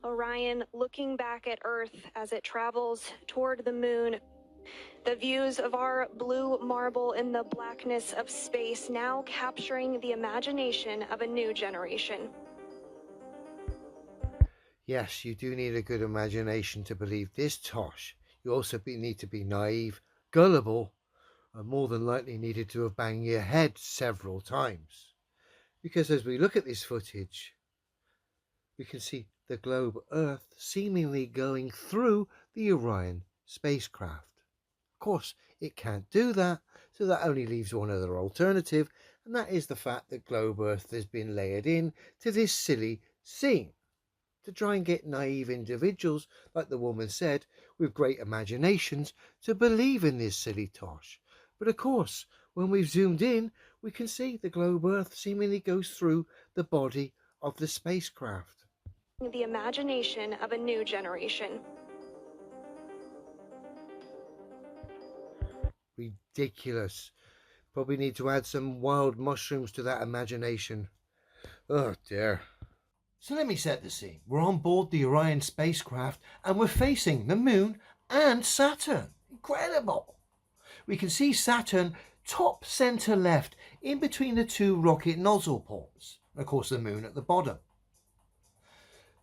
Orion looking back at Earth as it travels toward the moon. The views of our blue marble in the blackness of space now capturing the imagination of a new generation. Yes, you do need a good imagination to believe this tosh. You also need to be naive, gullible, and more than likely needed to have banged your head several times. Because as we look at this footage, we can see the globe Earth seemingly going through the Orion spacecraft. Of course, it can't do that, so that only leaves one other alternative, and that is the fact that globe Earth has been layered in to this silly scene to try and get naive individuals, like the woman said, with great imaginations, to believe in this silly tosh. But of course, when we've zoomed in, we can see the globe Earth seemingly goes through the body of the spacecraft. The imagination of a new generation. Ridiculous. Probably need to add some wild mushrooms to that imagination. Oh dear. So let me set the scene. We're on board the Orion spacecraft and we're facing the moon and Saturn. Incredible. We can see Saturn top center left in between the two rocket nozzle ports. And of course the moon at the bottom.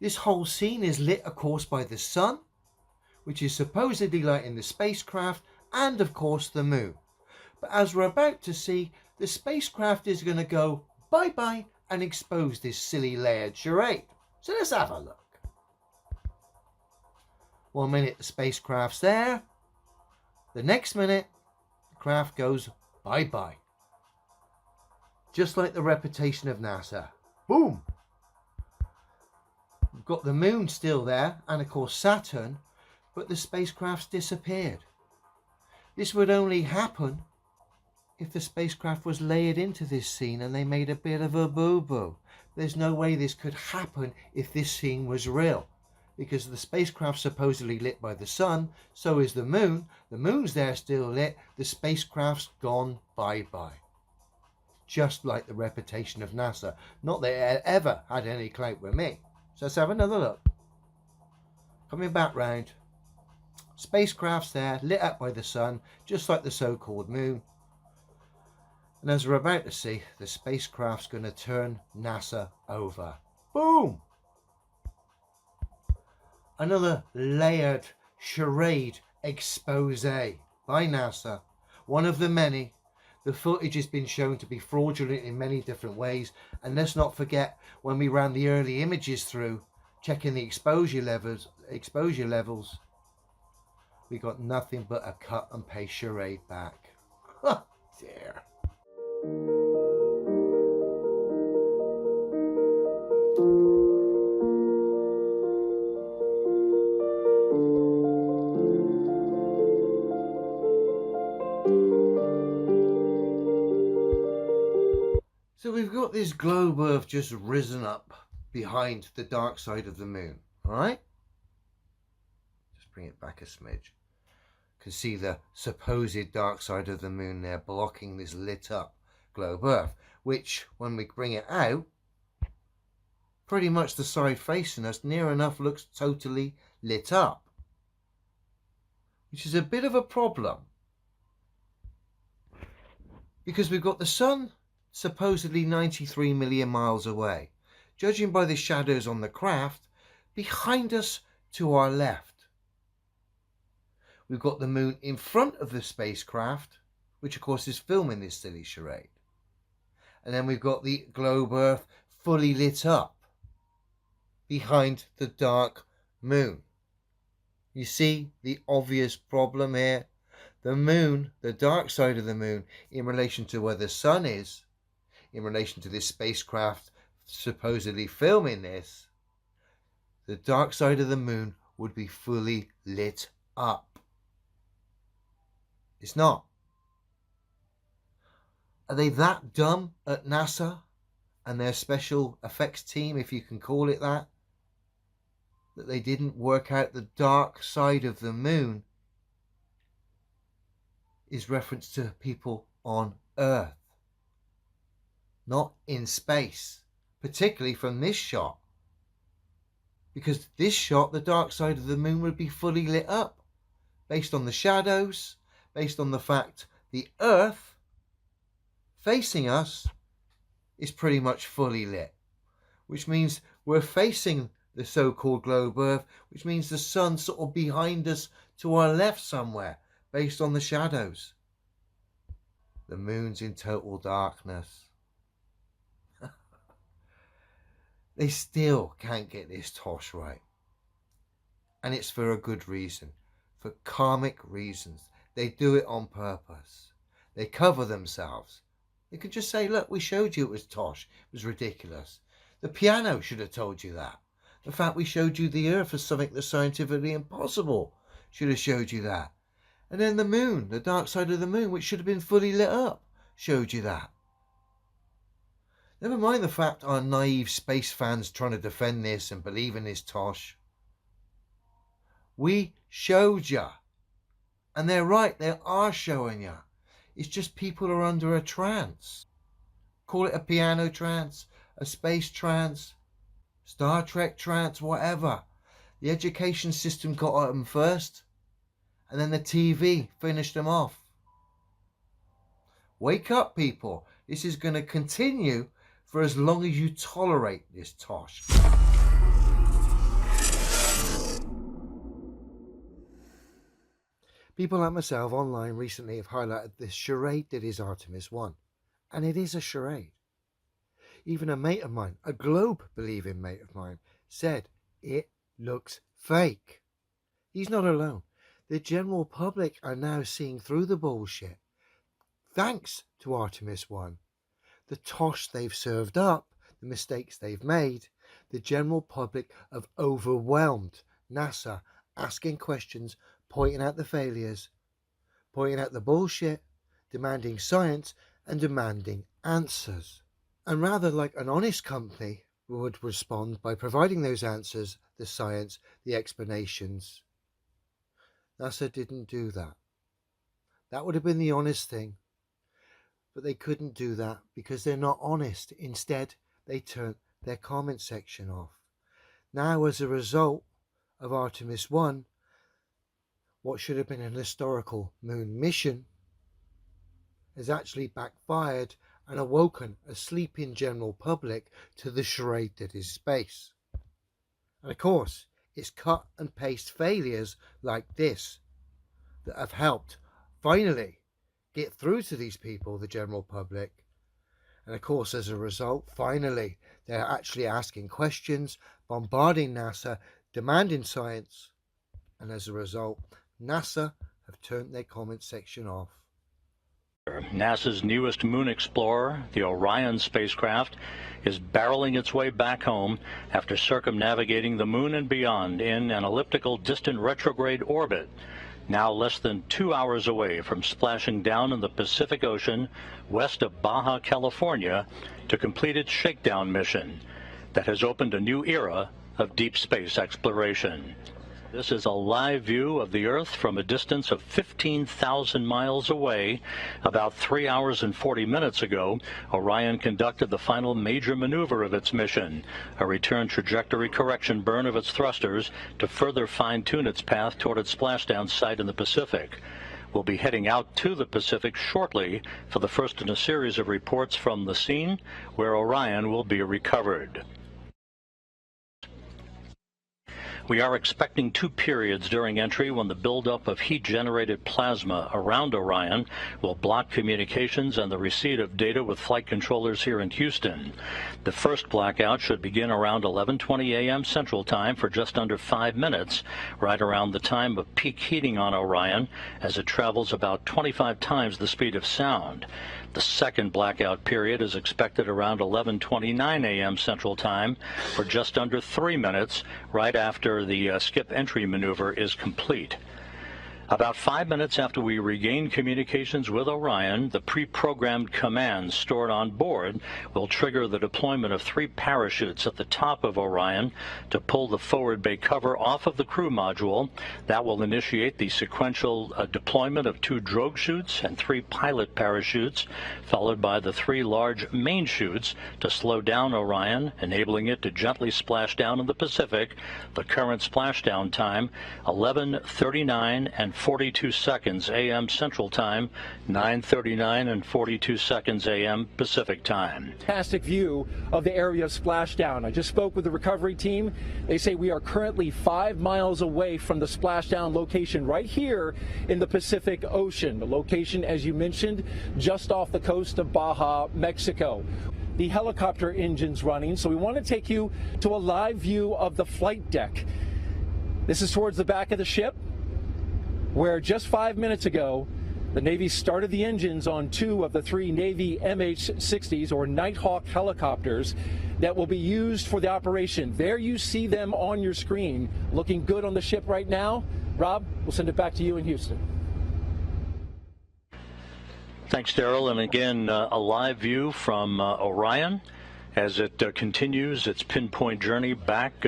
This whole scene is lit of course by the sun, which is supposedly lighting the spacecraft, and of course the moon. But as we're about to see, the spacecraft is going to go bye-bye and expose this silly layered charade. So let's have a look. 1 minute the spacecraft's there. The next minute the craft goes bye-bye. Just like the reputation of NASA. Boom! We've got the moon still there and of course Saturn, but the spacecraft's disappeared. This would only happen if the spacecraft was layered into this scene and they made a bit of a boo-boo. There's no way this could happen if this scene was real, because the spacecraft's supposedly lit by the sun, so is the moon. The moon's there still lit, the spacecraft's gone bye-bye. Just like the reputation of NASA. Not that it ever had any clout with me. So let's have another look. Coming back round. Spacecraft's there, lit up by the sun, just like the so-called moon. And as we're about to see, the spacecraft's going to turn NASA over. Boom! Another layered charade expose by NASA. One of the many. The footage has been shown to be fraudulent in many different ways. And let's not forget, when we ran the early images through, checking the exposure levels, we got nothing but a cut and paste charade back. Oh dear. So we've got this globe Earth just risen up behind the dark side of the moon, all right? Just bring it back a smidge. You can see the supposed dark side of the moon there blocking this lit up globe Earth, which when we bring it out, pretty much the side facing us near enough looks totally lit up, which is a bit of a problem because we've got the sun supposedly 93 million miles away, judging by the shadows on the craft behind us to our left. We've got the moon in front of the spacecraft, which of course is filming this silly charade. And then we've got the globe Earth fully lit up behind the dark moon. You see the obvious problem here? The moon, the dark side of the moon, in relation to where the sun is, in relation to this spacecraft supposedly filming this, the dark side of the moon would be fully lit up. It's not. Are they that dumb at NASA and their special effects team, if you can call it that they didn't work out the dark side of the moon is reference to people on Earth, not in space, particularly from this shot. Because this shot, the dark side of the moon would be fully lit up, based on the shadows, based on the fact the Earth facing us is pretty much fully lit, which means we're facing the so-called globe Earth, which means the sun sort of behind us to our left somewhere, based on the shadows. The moon's in total darkness. They still can't get this tosh right. And it's for a good reason, for karmic reasons. They do it on purpose. They cover themselves. They could just say, look, we showed you it was tosh. It was ridiculous. The piano should have told you that. The fact we showed you the Earth as something that's scientifically impossible should have showed you that. And then the moon, the dark side of the moon, which should have been fully lit up, showed you that. Never mind the fact our naive space fans trying to defend this and believe in this tosh. We showed you. And they're right, they are showing you. It's just people are under a trance. Call it a piano trance, a space trance, Star Trek trance, whatever. The education system got at them first, and then the TV finished them off. Wake up, people. This is going to continue for as long as you tolerate this tosh. People like myself online recently have highlighted this charade that is Artemis1, and it is a charade. Even a mate of mine, a globe-believing mate of mine, said it looks fake. He's not alone. The general public are now seeing through the bullshit. Thanks to Artemis1, the tosh they've served up, the mistakes they've made, the general public have overwhelmed NASA, asking questions, pointing out the failures, pointing out the bullshit, demanding science and demanding answers. And rather like an honest company would respond by providing those answers, the science, the explanations, NASA didn't do that. That would have been the honest thing. But they couldn't do that because they're not honest. Instead, they turned their comment section off. Now, as a result of Artemis1, what should have been an historical moon mission has actually backfired and awoken a sleeping general public to the charade that is space. And of course, it's cut and paste failures like this that have helped finally get through to these people, the general public. And of course, as a result, finally, they're actually asking questions, bombarding NASA, demanding science. And as a result, NASA have turned their comment section off. NASA's newest moon explorer, the Orion spacecraft, is barreling its way back home after circumnavigating the moon and beyond in an elliptical distant retrograde orbit, now less than 2 hours away from splashing down in the Pacific Ocean west of Baja California to complete its shakedown mission that has opened a new era of deep space exploration. This is a live view of the Earth from a distance of 15,000 miles away. About 3 hours and 40 minutes ago, Orion conducted the final major maneuver of its mission, a return trajectory correction burn of its thrusters to further fine-tune its path toward its splashdown site in the Pacific. We'll be heading out to the Pacific shortly for the first in a series of reports from the scene where Orion will be recovered. We are expecting 2 periods during entry when the buildup of heat-generated plasma around Orion will block communications and the receipt of data with flight controllers here in Houston. The first blackout should begin around 11:20 a.m. Central Time for just under 5 minutes, right around the time of peak heating on Orion, as it travels about 25 times the speed of sound. The second blackout period is expected around 11:29 a.m. Central Time for just under 3 minutes, right after the skip entry maneuver is complete. About 5 minutes after we regain communications with Orion, the pre-programmed commands stored on board will trigger the deployment of 3 parachutes at the top of Orion to pull the forward bay cover off of the crew module. That will initiate the sequential deployment of 2 drogue chutes and 3 pilot parachutes, followed by the 3 large main chutes to slow down Orion, enabling it to gently splash down in the Pacific. The current splashdown time, 11:39 and 42 seconds a.m. Central Time, 9:39 and 42 seconds a.m. Pacific Time. Fantastic view of the area of splashdown. I just spoke with the recovery team. They say we are currently 5 miles away from the splashdown location right here in the Pacific Ocean. The location, as you mentioned, just off the coast of Baja, Mexico. The helicopter engine's running, so we want to take you to a live view of the flight deck. This is towards the back of the ship, where just 5 minutes ago, the Navy started the engines on 2 of the 3 Navy MH-60s, or Nighthawk helicopters, that will be used for the operation. There you see them on your screen, looking good on the ship right now. Rob, we'll send it back to you in Houston. Thanks, Daryl. And again, a live view from Orion as it continues its pinpoint journey back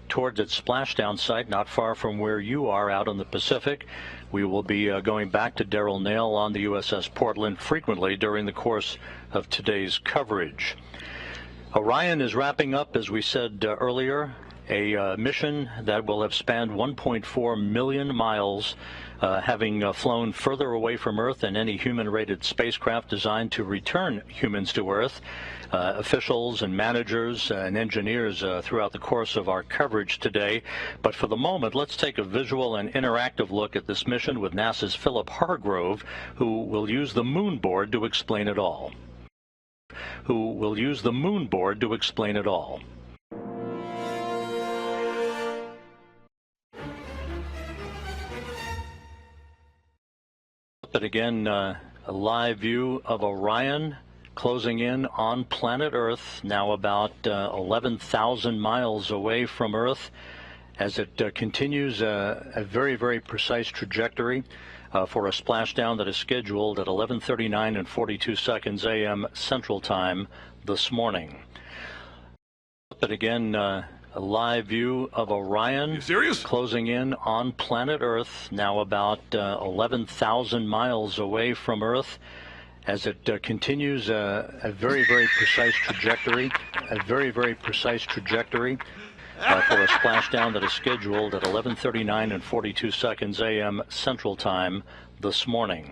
towards its splashdown site, not far from where you are out in the Pacific. We will be going back to Daryl Nail on the USS Portland frequently during the course of today's coverage. Orion is wrapping up, as we said earlier, a mission that will have spanned 1.4 million miles, having flown further away from Earth than any human-rated spacecraft designed to return humans to Earth. Officials and managers and engineers throughout the course of our coverage today. But for the moment, let's take a visual and interactive look at this mission with NASA's Philip Hargrove, who will use the moon board to explain it all. But again, a live view of Orion closing in on planet Earth, now about 11,000 miles away from Earth, as it continues a very, very precise trajectory for a splashdown that is scheduled at 11:39 and 42 seconds a.m. Central Time this morning. But again, a live view of Orion closing in on planet Earth, now about 11,000 miles away from Earth, as it continues a very, very precise trajectory, for a splashdown that is scheduled at 11:39 and 42 seconds a.m. Central Time this morning.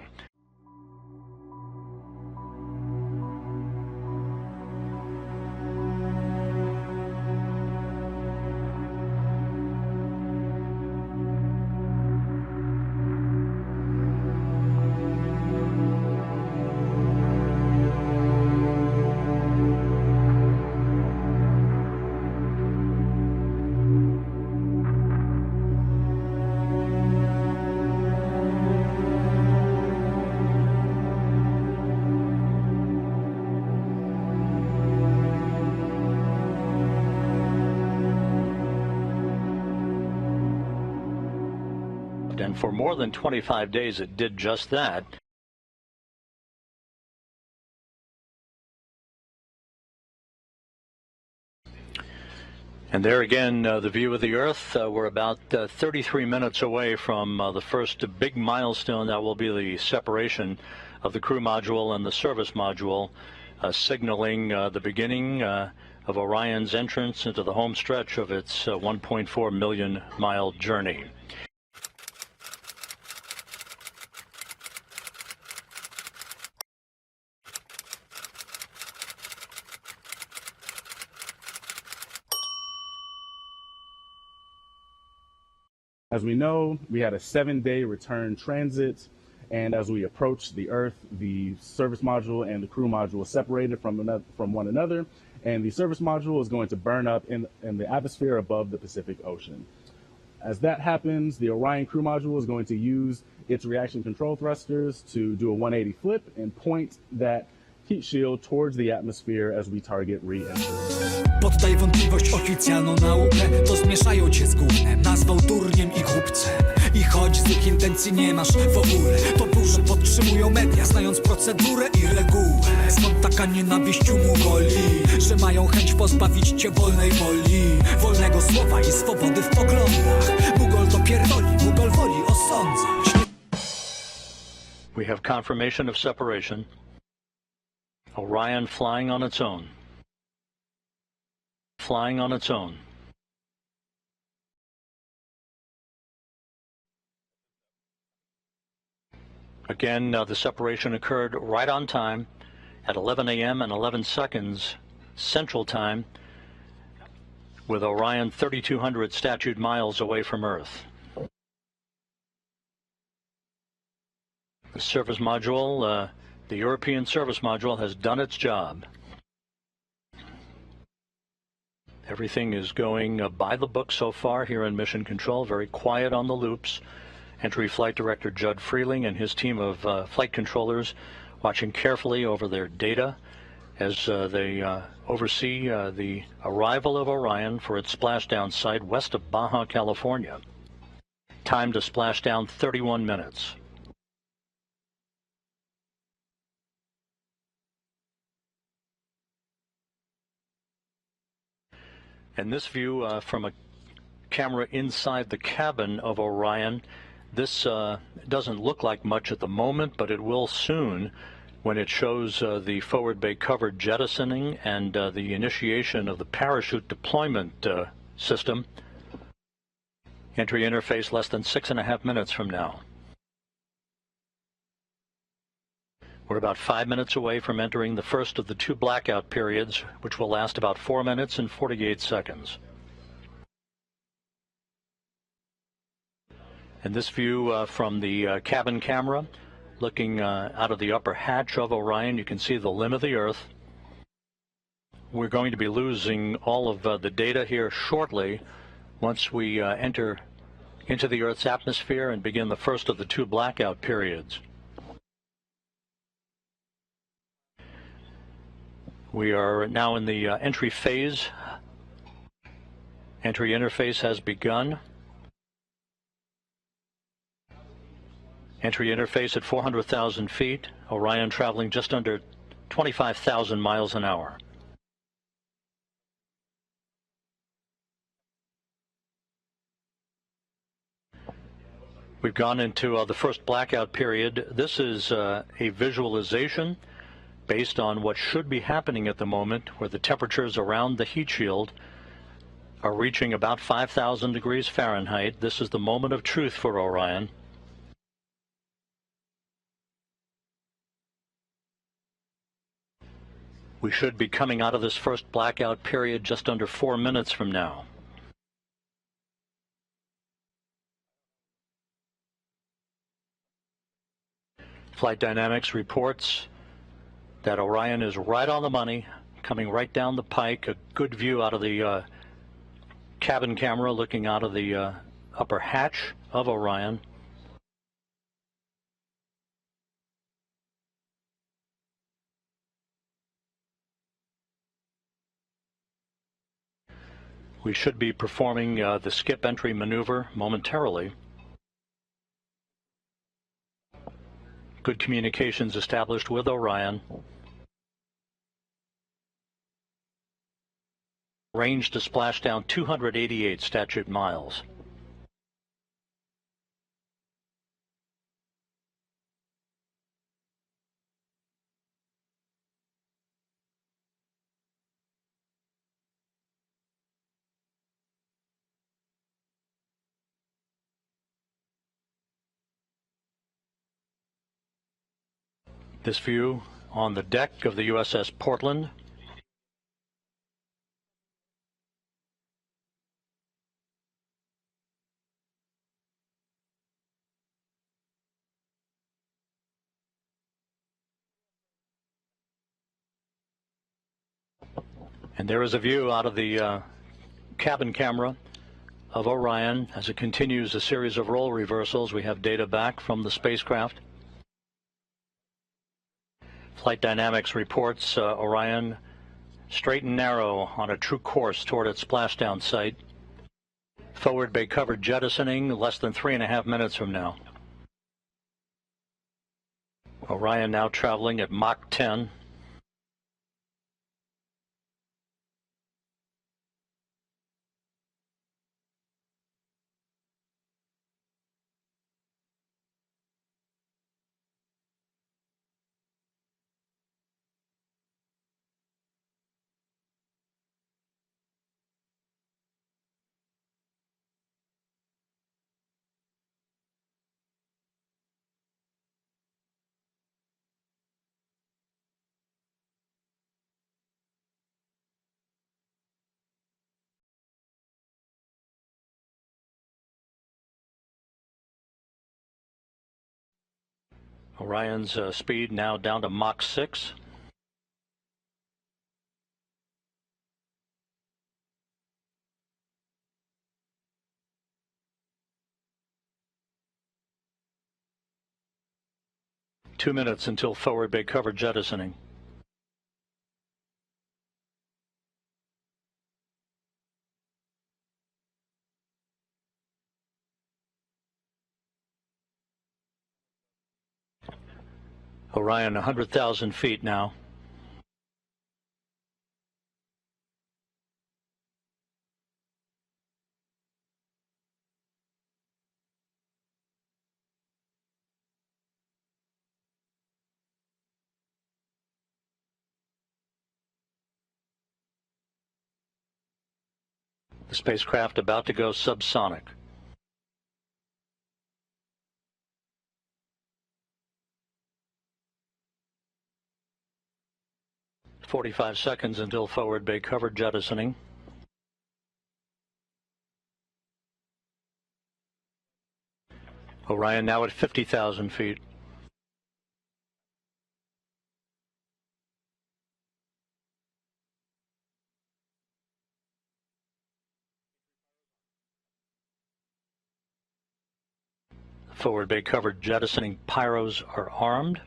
And for more than 25 days, it did just that. And there again, the view of the Earth. We're about 33 minutes away from the first big milestone that will be the separation of the crew module and the service module, signaling the beginning of Orion's entrance into the home stretch of its 1.4 million mile journey. As we know, we had a 7-day return transit, and as we approached the Earth, the service module and the crew module were separated from one another, and the service module is going to burn up in the atmosphere above the Pacific Ocean. As that happens, the Orion crew module is going to use its reaction control thrusters to do a 180 flip and point that heat shield towards the atmosphere as we target re-entry. Poddaj wątpliwość oficjalną naukę, to zmieszają cię z gównem, nazwał durniem i głupcem. I chodź z ich intencją Agencji nie masz w ogóle. To burze podtrzymują media, znając procedurę i regułę. Skąd taka nienawiść mu goli, że mają chęć pozbawić cię wolnej woli, wolnego słowa i swobody w poglądach. Mugol to pierdoli, Mugol woli osądzać. We have confirmation of separation. Orion flying on its own. Flying on its own. Again, the separation occurred right on time at 11 a.m. and 11 seconds Central Time, with Orion 3,200 statute miles away from Earth. The service module, the European service module, has done its job. Everything is going by the book so far here in Mission Control, very quiet on the loops. Entry Flight Director Judd Freeling and his team of flight controllers watching carefully over their data as they oversee the arrival of Orion for its splashdown site west of Baja, California. Time to splash down 31 minutes. And this view from a camera inside the cabin of Orion, this doesn't look like much at the moment, but it will soon when it shows the forward bay cover jettisoning and the initiation of the parachute deployment system. Entry interface less than 6.5 minutes from now. We're about 5 minutes away from entering the first of the two blackout periods, which will last about 4 minutes and 48 seconds. And this view from the cabin camera, looking out of the upper hatch of Orion, you can see the limb of the Earth. We're going to be losing all of the data here shortly once we enter into the Earth's atmosphere and begin the first of the two blackout periods. We are now in the entry phase. Entry interface has begun. Entry interface at 400,000 feet. Orion traveling just under 25,000 miles an hour. We've gone into the first blackout period. This is a visualization based on what should be happening at the moment, where the temperatures around the heat shield are reaching about 5,000 degrees Fahrenheit. This is the moment of truth for Orion. We should be coming out of this first blackout period just under 4 minutes from now. Flight Dynamics reports that Orion is right on the money, coming right down the pike. A good view out of the cabin camera, looking out of the upper hatch of Orion. We should be performing the skip entry maneuver momentarily. Good communications established with Orion. Range to splash down 288 statute miles. This view on the deck of the USS Portland. And there is a view out of the cabin camera of Orion as it continues a series of role reversals. We have data back from the spacecraft. Flight Dynamics reports Orion straight and narrow on a true course toward its splashdown site. Forward bay cover jettisoning less than 3.5 minutes from now. Orion now traveling at Mach 10. Orion's speed now down to Mach 6. Two minutes until forward bay cover jettisoning. Orion 100,000 feet now. The spacecraft about to go subsonic. "45 seconds until forward bay cover jettisoning. Orion now at 50,000 feet. Forward bay cover jettisoning pyros are armed.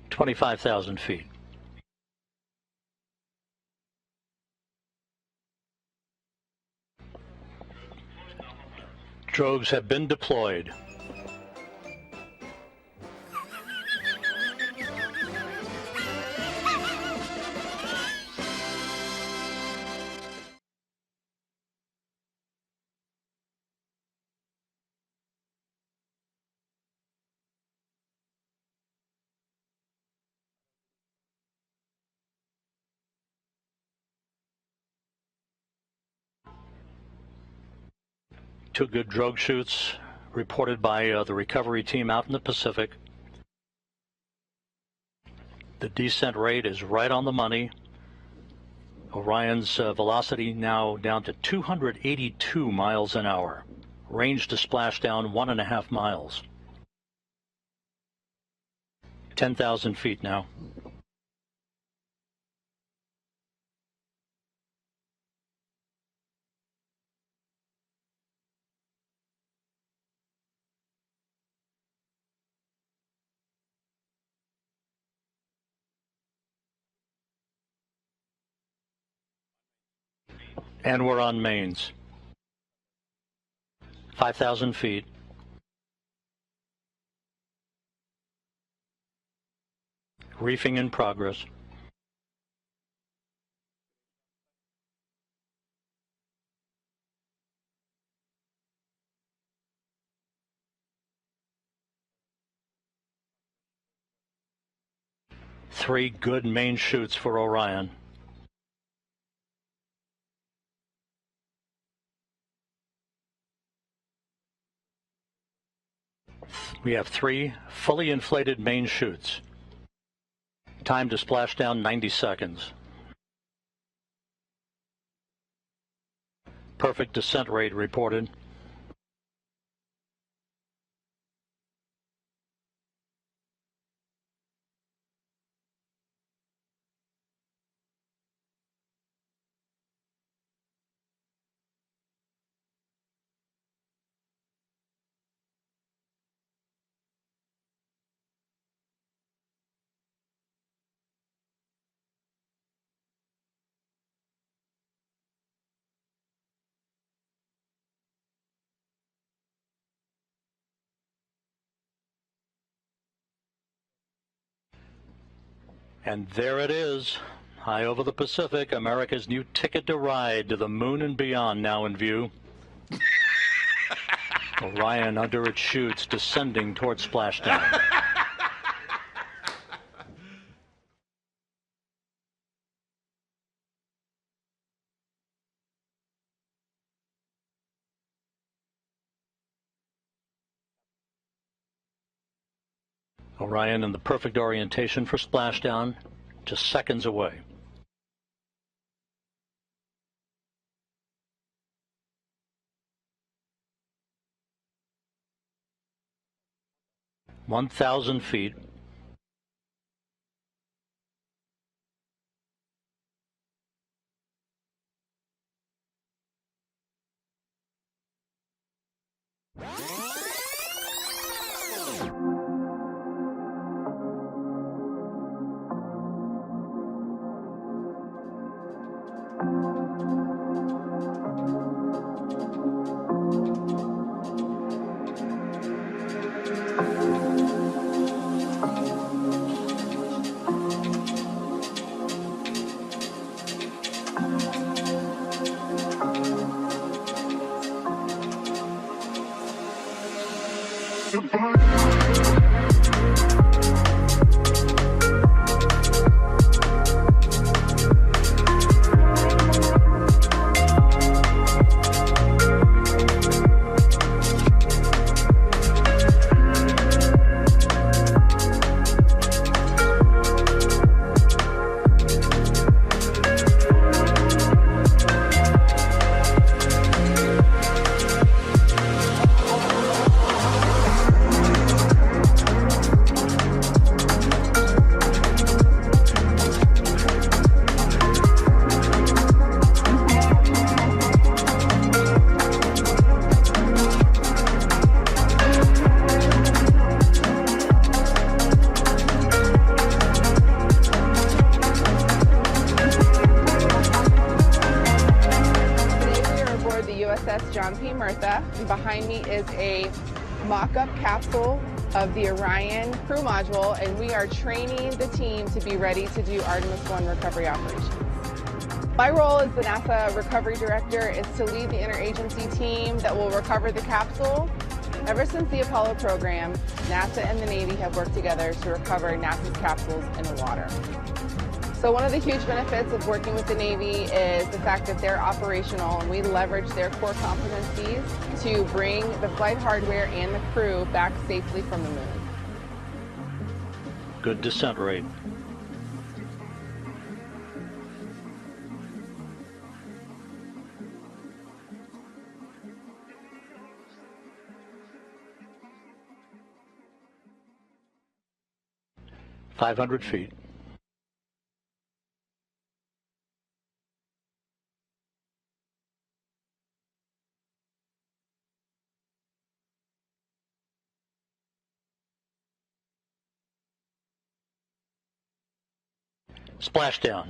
"25,000 feet. Drogues have been deployed. Two good drogue shoots reported by the recovery team out in the Pacific. The descent rate is right on the money. Orion's velocity now down to 282 miles an hour. Range to splash down 1.5 miles. 10,000 feet now. And we're on mains. 5,000 feet. Reefing in progress. Three good main shoots for Orion. We have three fully inflated main chutes. Time to splash down 90 seconds. Perfect descent rate reported. And there it is, high over the Pacific, America's new ticket to ride to the moon and beyond now in view. Orion under its chutes, descending toward splashdown. Orion in the perfect orientation for splashdown, just seconds away. (1,000 feet). Behind me is a mock-up capsule of the Orion crew module, and we are training the team to be ready to do Artemis1 recovery operations. My role as the NASA recovery director is to lead the interagency team that will recover the capsule. Ever since the Apollo program, NASA and the Navy have worked together to recover NASA's capsules in the water. So one of the huge benefits of working with the Navy is the fact that they're operational and we leverage their core competencies to bring the flight hardware and the crew back safely from the moon. Good descent rate. (500 feet). Splashdown.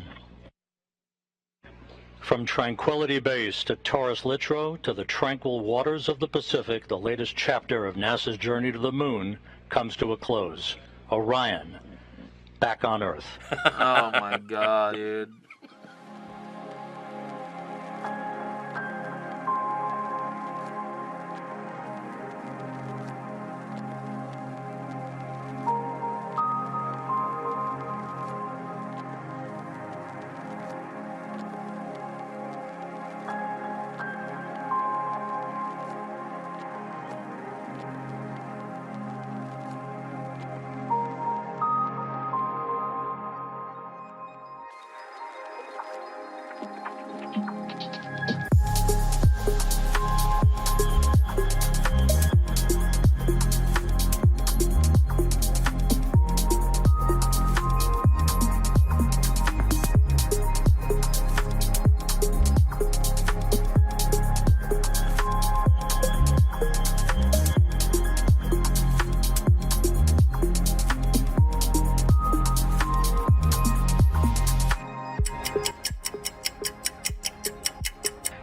From Tranquility Base to Taurus Littrow to the tranquil waters of the Pacific, the latest chapter of NASA's journey to the moon comes to a close. Orion, back on Earth. Oh my God, dude.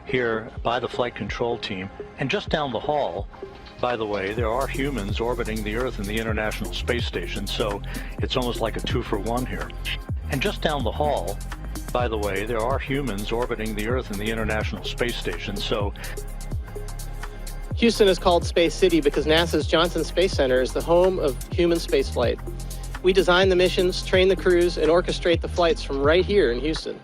Here by the flight control team, and just down the hall, by the way, there are humans orbiting the Earth and the International Space Station, so it's almost like a 2-for-1 here. And just down the hall, by the way, there are humans orbiting the Earth and the International Space Station, so... Houston is called Space City because NASA's Johnson Space Center is the home of human spaceflight. We design the missions, train the crews, and orchestrate the flights from right here in Houston.